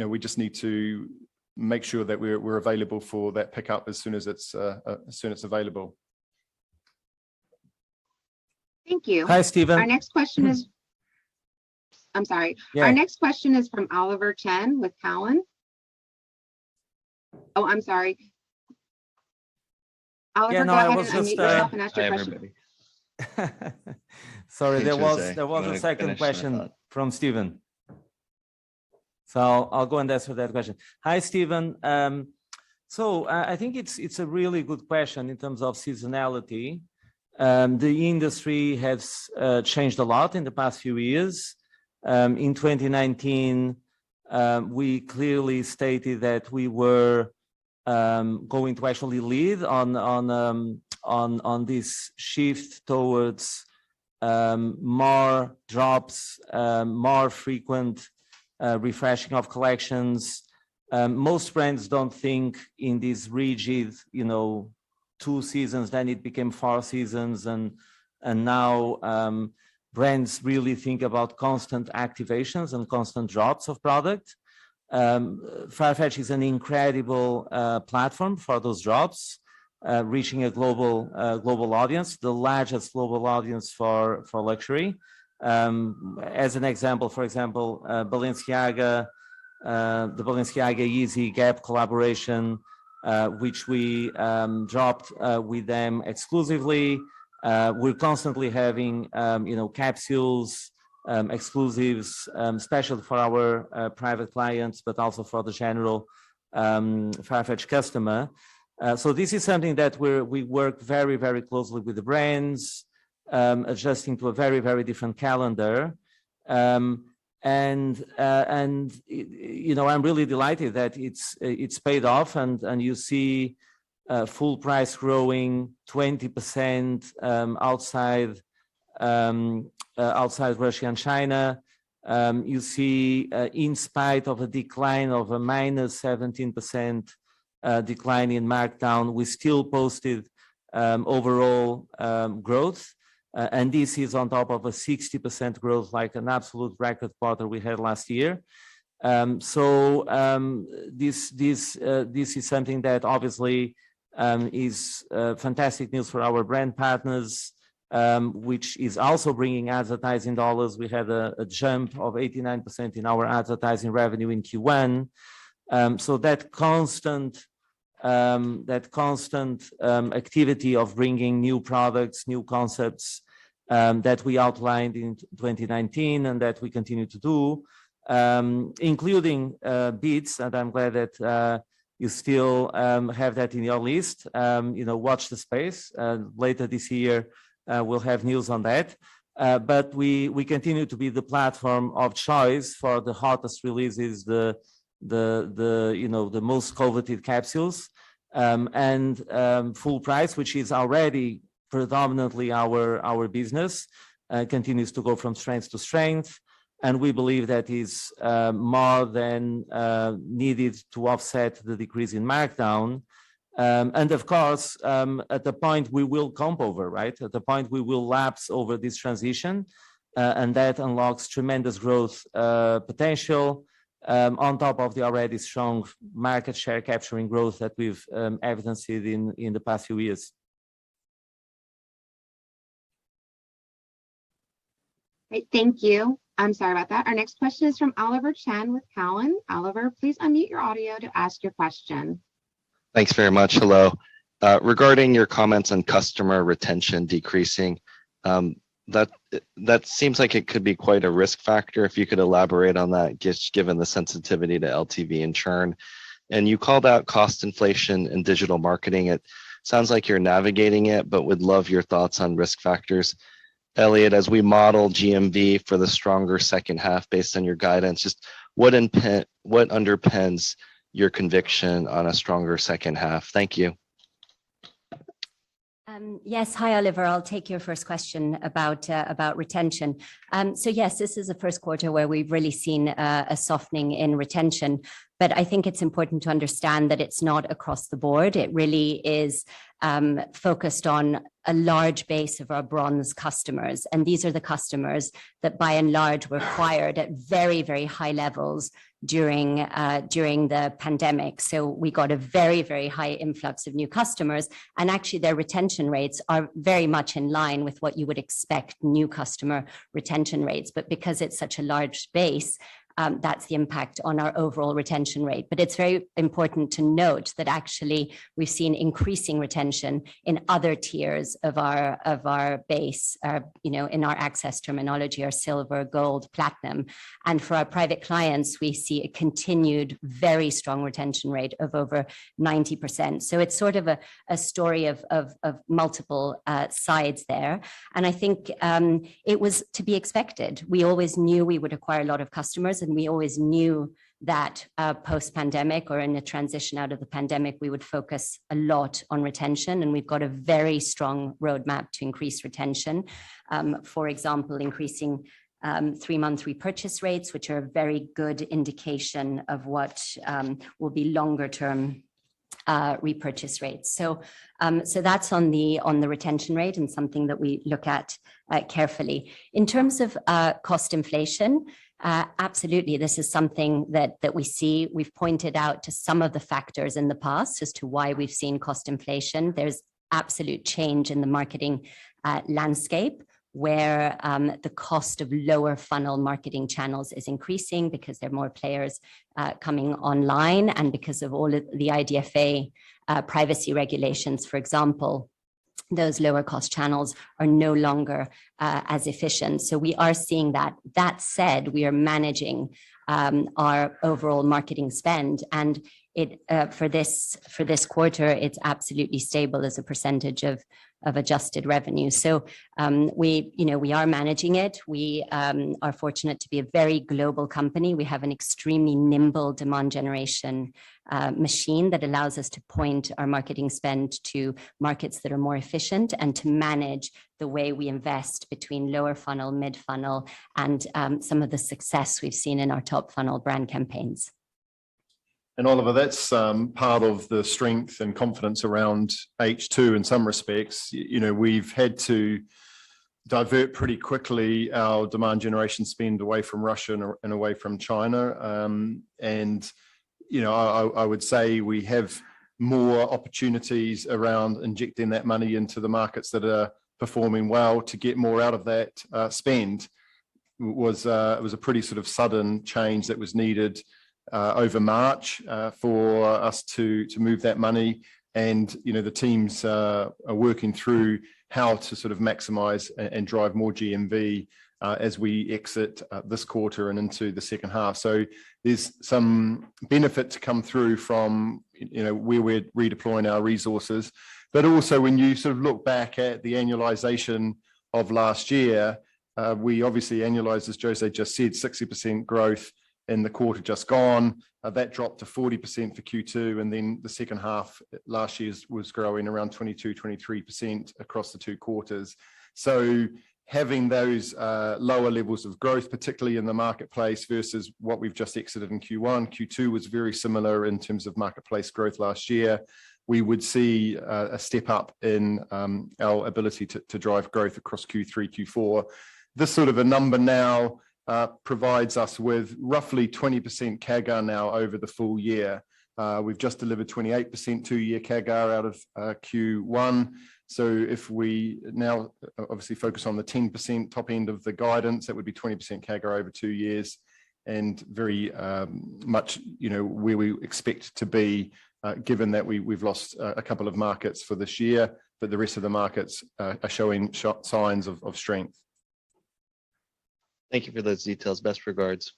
[SPEAKER 5] we just need to make sure that we're available for that pickup as soon as it's available.
[SPEAKER 1] Thank you.
[SPEAKER 3] Hi, Stephen.
[SPEAKER 1] Our next question is, I'm sorry.
[SPEAKER 3] Yeah.
[SPEAKER 1] Our next question is from Oliver Chen with Cowen. Oh, I'm sorry. Oliver, go ahead and unmute yourself and ask your question.
[SPEAKER 3] Sorry,
[SPEAKER 8] Hey,
[SPEAKER 3] there
[SPEAKER 8] Jose.
[SPEAKER 3] was a second question from Stephen. So I'll go and answer that question. Hi, Stephen. So I think it's a really good question in terms of seasonality. The industry has changed a lot in the past few years. In 2019, we clearly stated that we were going to actually lead on this shift towards more drops, more frequent refreshing of collections. Most brands don't think in these rigid, 2 seasons, then it became 4 seasons, and now brands really think about constant activations and constant drops of product. Farfetch is an incredible platform for those drops, reaching a global audience, the largest global audience for luxury. As an example, Balenciaga, the Balenciaga Yeezy Gap collaboration, which we dropped with them exclusively. We're constantly having capsules, exclusives, especially for our private clients, but also for the general Farfetch customer. So this is something that we work very, very closely with the brands, adjusting to a very, very different calendar. And I'm really delighted that it's paid off, and you see full price growing 20% outside Russia and China. You see, in spite of a decline of a minus 17% decline in markdown, we still posted overall growth. And this is on top of a 60% growth, like an absolute record quarter we had last year. So this is something that obviously is fantastic news for our brand partners, which is also bringing advertising dollars. We had a jump of 89% in our advertising revenue in Q1. So that constant that constant activity of bringing new products, new concepts that we outlined in 2019 and that we continue to do, including beats. And I'm glad that you still have that in your list. Watch the space. Later this year, we'll have news on that. But we continue to be the platform of choice for the hottest releases, the most coveted capsules, and full price, which is already predominantly our business, continues to go from strength to strength. And we believe that is more than needed to offset the decrease in markdown. And of course, at the point we will comp over, right? At the point we will lapse over this transition, and that unlocks tremendous growth potential on top of the already strong market share capturing growth that we've evidenced in the past few years.
[SPEAKER 1] Great, thank you. I'm sorry about that. Our next question is from Oliver Chen with Cowen. Oliver, please unmute your audio to ask your question.
[SPEAKER 8] Thanks very much. Hello. Regarding your comments on customer retention decreasing, that seems like it could be quite a risk factor. If you could elaborate on that, just given the sensitivity to LTV and churn. And you called out cost inflation and digital marketing. It sounds like you're navigating it, but would love your thoughts on risk factors. Elliot, as we model GMV for the stronger second half based on your guidance, just what underpins your conviction on a stronger second half? Thank you.
[SPEAKER 4] Yes, hi Oliver. I'll take your first question about retention. So yes, this is the first quarter where we've really seen a softening in retention, but I think it's important to understand that it's not across the board. It really is focused on a large base of our bronze customers, and these are the customers that by and large were acquired at very, very high levels during the pandemic. So we got a very, very high influx of new customers, and actually their retention rates are very much in line with what you would expect new customer retention rates. But because it's such a large base, that's the impact on our overall retention rate. But it's very important to note that actually we've seen increasing retention in other tiers of our base, in our access terminology, our silver, gold, platinum. And for our private clients, we see a continued very strong retention rate of over 90%. So it's sort of a story of multiple sides there. And I think it was to be expected. We always knew we would acquire a lot of customers, and we always knew that post-pandemic or in a transition out of the pandemic, we would focus a lot on retention, and we've got a very strong roadmap to increase retention. For example, increasing 3-month repurchase rates, which are a very good indication of what will be longer term repurchase rates. So that's on the retention rate and something that we look at carefully. In terms of cost inflation, absolutely, this is something that we see. We've pointed out to some of the factors in the past as to why we've seen cost inflation. There's absolute change in the marketing landscape, where the cost of lower funnel marketing channels is increasing because there are more players coming online, and because of all of the IDFA privacy regulations, for example. Those lower cost channels are no longer as efficient. So we are seeing that. That said, we are managing our overall marketing spend, and it for this quarter, it's absolutely stable as a percentage of adjusted revenue. So we are managing it. We are fortunate to be a very global company. We have an extremely nimble demand generation machine that allows us to point our marketing spend to markets that are more efficient, and to manage the way we invest between lower funnel, mid funnel, and some of the success we've seen in our top funnel brand campaigns.
[SPEAKER 5] And Oliver, that's part of the strength and confidence around H2 in some respects. We've had to divert pretty quickly our demand generation spend away from Russia and away from China. I would say we have more opportunities around injecting that money into the markets that are performing well to get more out of that spend. It was a pretty sort of sudden change that was needed over March for us to move that money. And, the teams are working through how to sort of maximize and drive more GMV as we exit this quarter and into the second half. So there's some benefit to come through from, where we're redeploying our resources. But also when you sort of look back at the annualization of last year, we obviously annualized, as Jose just said, 60% growth in the quarter just gone. That dropped to 40% for Q2, and then the second half last year was growing around 22-23% across the two quarters. So having those lower levels of growth, particularly in the marketplace versus what we've just exited in Q1, Q2 was very similar in terms of marketplace growth last year. We would see a step up in our ability to drive growth across Q3, Q4. This sort of a number now provides us with roughly 20% CAGR now over the full year. We've just delivered 28% two-year CAGR out of Q1. So if we now obviously focus on the 10% top end of the guidance, that would be 20% CAGR over 2 years, and very much where we expect to be, given that we've lost a couple of markets for this year, but the rest of the markets are showing signs of strength.
[SPEAKER 8] Thank you for those details. Best regards.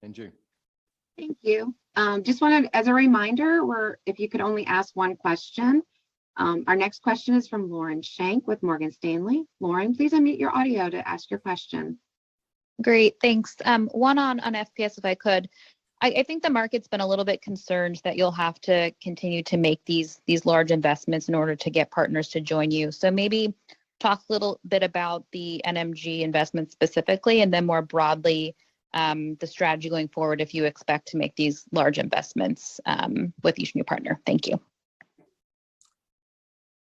[SPEAKER 5] And you.
[SPEAKER 1] Thank you. Just wanted, as a reminder, if you could only ask one question. Our next question is from Lauren Schenk with Morgan Stanley. Lauren, please unmute your audio to ask your question.
[SPEAKER 9] Great, thanks. One on FPS, if I could. I think the market's been a little bit concerned that you'll have to continue to make these large investments in order to get partners to join you. So maybe talk a little bit about the NMG investment specifically, and then more broadly, the strategy going forward if you expect to make these large investments with each new partner. Thank you.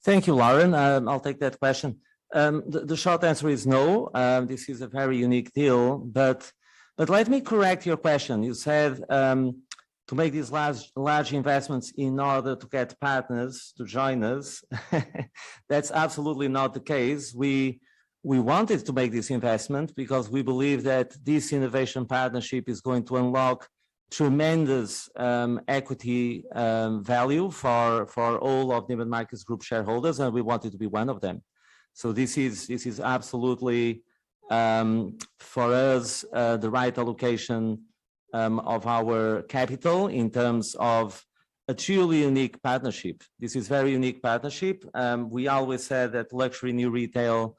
[SPEAKER 3] Thank you, Lauren. I'll take that question. The short answer is no. This is a very unique deal, but let me correct your question. You said to make these large investments in order to get partners to join us. That's absolutely not the case. We wanted to make this investment because we believe that this innovation partnership is going to unlock tremendous equity value for all of Neiman Marcus Group shareholders, and we wanted to be one of them. So this is absolutely for us the right allocation of our capital in terms of a truly unique partnership. This is very unique partnership. We always said that luxury new retail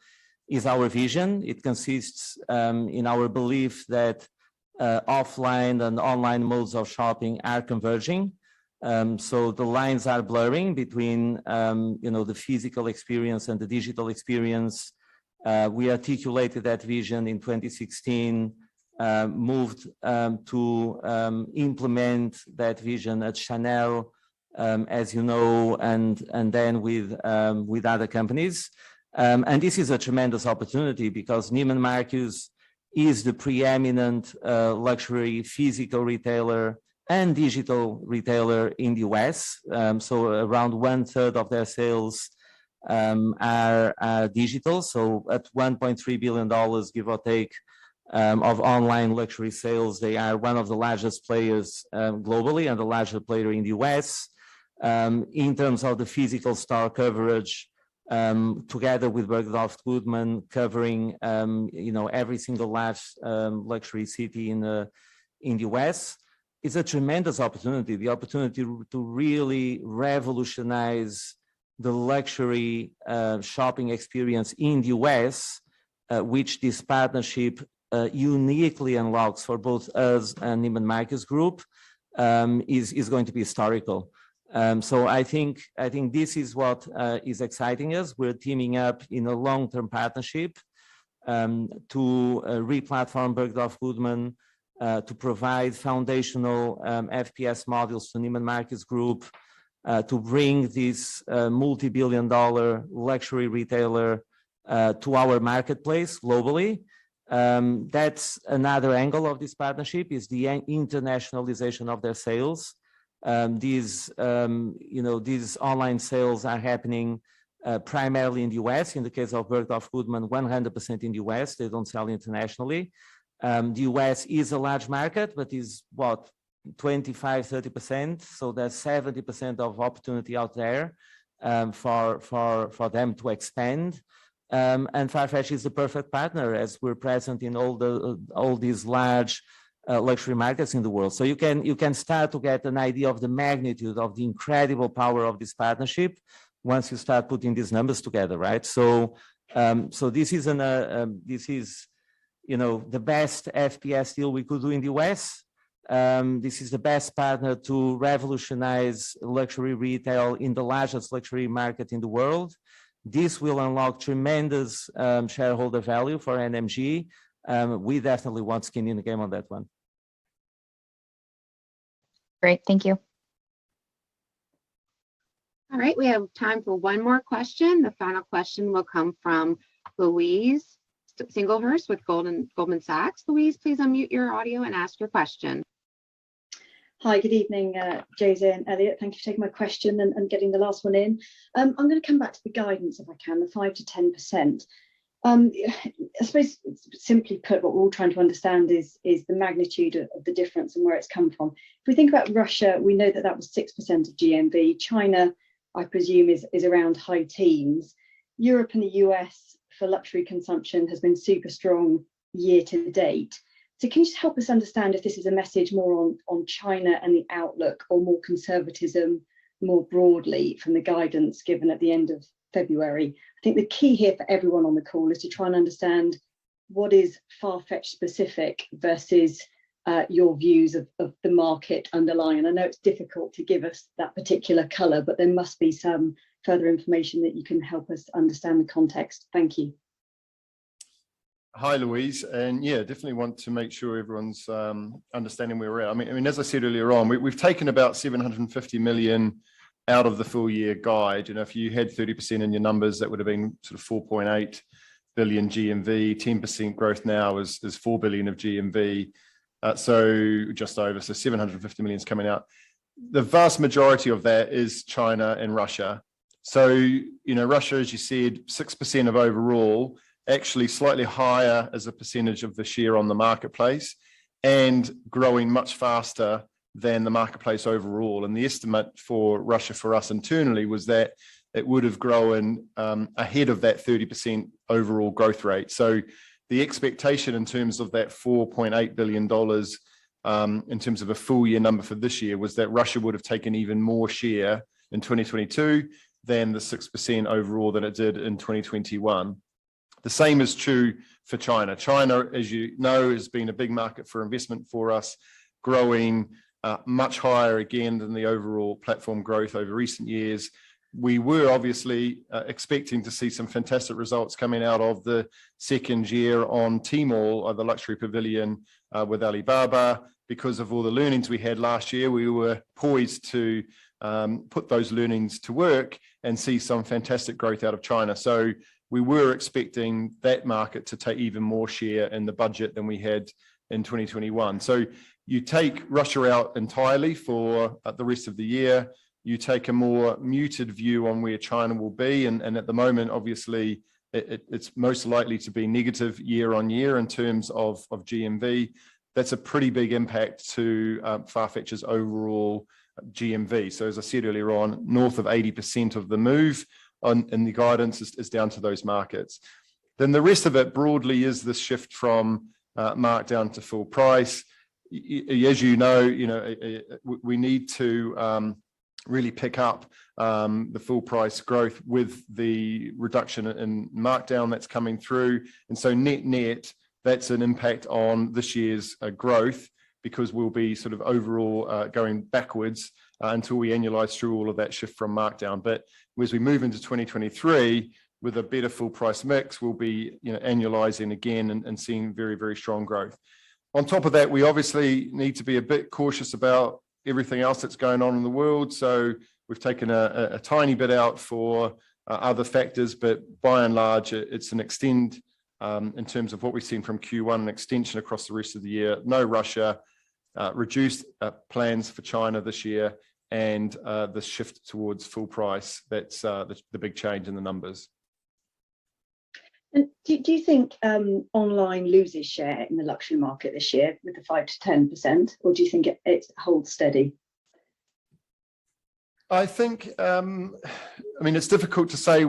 [SPEAKER 3] is our vision. It consists in our belief that offline and online modes of shopping are converging. So the lines are blurring between the physical experience and the digital experience. We articulated that vision in 2016, moved to implement that vision at Chanel, as you know, and then with other companies. And this is a tremendous opportunity because Neiman Marcus is the preeminent luxury physical retailer and digital retailer in the US. So around 1/3 of their sales are digital. So at $1.3 billion, give or take, of online luxury sales, they are one of the largest players globally and the largest player in the US. In terms of the physical store coverage, together with Bergdorf Goodman, covering every single large luxury city in the US, is a tremendous opportunity. The opportunity to really revolutionize the luxury shopping experience in the US, which this partnership uniquely unlocks for both us and Neiman Marcus Group, is going to be historical. So I think this is what is exciting us. We're teaming up in a long-term partnership to re-platform Bergdorf Goodman, to provide foundational FPS modules to Neiman Marcus Group, to bring this multi-billion-dollar luxury retailer to our marketplace globally. That's another angle of this partnership, is the internationalization of their sales. These online sales are happening primarily in the US. In the case of Bergdorf Goodman, 100% in the US. They don't sell internationally. The US is a large market, but is 25-30%. So there's 70% of opportunity out there for them to expand. And Farfetch is the perfect partner as we're present in all these large luxury markets in the world. So you can start to get an idea of the magnitude of the incredible power of this partnership once you start putting these numbers together, right? So this is the best FPS deal we could do in the US. This is the best partner to revolutionize luxury retail in the largest luxury market in the world. This will unlock tremendous shareholder value for NMG. We definitely want skin in the game on that one.
[SPEAKER 9] Great, thank you.
[SPEAKER 1] All right, we have time for one more question. The final question will come from Louise Singlehurst with Goldman Sachs. Louise, please unmute your audio and ask your question.
[SPEAKER 10] Hi, good evening, Jose and Elliot. Thank you for taking my question and getting the last one in. I'm going to come back to the guidance, if I can, the 5 to 10%. I suppose, simply put, what we're all trying to understand is the magnitude of the difference and where it's come from. If we think about Russia, we know that was 6% of GMV. China, I presume, is around high teens. Europe and the US for luxury consumption has been super strong year to date. So can you just help us understand if this is a message more on China and the outlook, or more conservatism more broadly from the guidance given at the end of February? I think the key here for everyone on the call is to try and understand what is Farfetch specific versus your views of the market underlying. And I know it's difficult to give us that particular colour, but there must be some further information that you can help us understand the context. Thank you.
[SPEAKER 5] Hi, Louise. And yeah, definitely want to make sure everyone's understanding where we're at. I mean, as I said earlier on, we've taken about 750 million out of the full year guide. You know, if you had 30% in your numbers, that would have been sort of 4.8 billion GMV. 10% growth now is 4 billion of GMV. So just over, so 750 million is coming out. The vast majority of that is China and Russia. So, you know, Russia, as you said, 6% of overall, actually slightly higher as a percentage of the share on the marketplace, and growing much faster than the marketplace overall. And the estimate for Russia for us internally was that it would have grown ahead of that 30% overall growth rate. So the expectation in terms of that $4.8 billion in terms of a full year number for this year was that Russia would have taken even more share in 2022 than the 6% overall that it did in 2021. The same is true for China. China, as you know, has been a big market for investment for us, growing much higher again than the overall platform growth over recent years. We were obviously expecting to see some fantastic results coming out of the second year on Tmall, or the luxury pavilion with Alibaba. Because of all the learnings we had last year, we were poised to put those learnings to work and see some fantastic growth out of China. So we were expecting that market to take even more share in the budget than we had in 2021. So you take Russia out entirely for the rest of the year, you take a more muted view on where China will be. And at the moment, obviously, it's most likely to be negative year on year in terms of GMV. That's a pretty big impact to Farfetch's overall GMV. So as I said earlier on, north of 80% of the move in the guidance is down to those markets. Then the rest of it broadly is this shift from markdown to full price. As you know, we need to really pick up the full price growth with the reduction in markdown that's coming through. And so net, that's an impact on this year's growth, because we'll be sort of overall going backwards until we annualize through all of that shift from markdown. But as we move into 2023 with a better full price mix, we'll be annualizing again and seeing very, very strong growth. On top of that, we obviously need to be a bit cautious about everything else that's going on in the world. So we've taken a tiny bit out for other factors, but by and large, it's an extend in terms of what we've seen from Q1, an extension across the rest of the year. No Russia, reduced plans for China this year, and the shift towards full price. That's the big change in the numbers.
[SPEAKER 10] And do you think online loses share in the luxury market this year with the 5 to 10%, or do you think it holds steady?
[SPEAKER 5] I think, I mean, it's difficult to say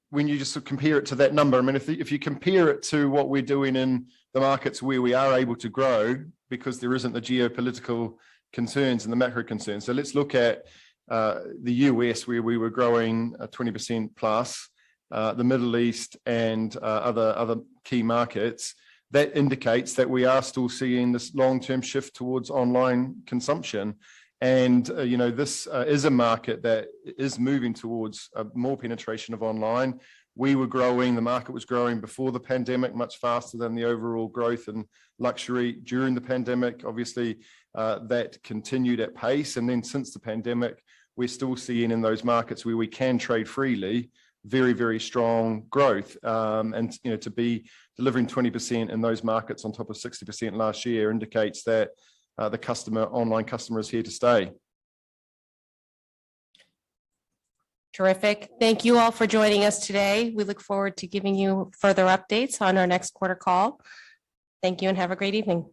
[SPEAKER 5] when you just sort of compare it to that number. I mean, if you compare it to what we're doing in the markets where we are able to grow, because there isn't the geopolitical concerns and the macro concerns. So let's look at the US, where we were growing 20% plus, the Middle East and other key markets. That indicates that we are still seeing this long-term shift towards online consumption. And, you know, this is a market that is moving towards more penetration of online. We were growing, the market was growing before the pandemic, much faster than the overall growth in luxury during the pandemic. Obviously, that continued at pace. And then since the pandemic, we're still seeing in those markets where we can trade freely, very, very strong growth. And, you know, to be delivering 20% in those markets on top of 60% last year indicates that the online customer is here to stay.
[SPEAKER 2] Terrific. Thank you all for joining us today. We look forward to giving you further updates on our next quarter call. Thank you and have a great evening.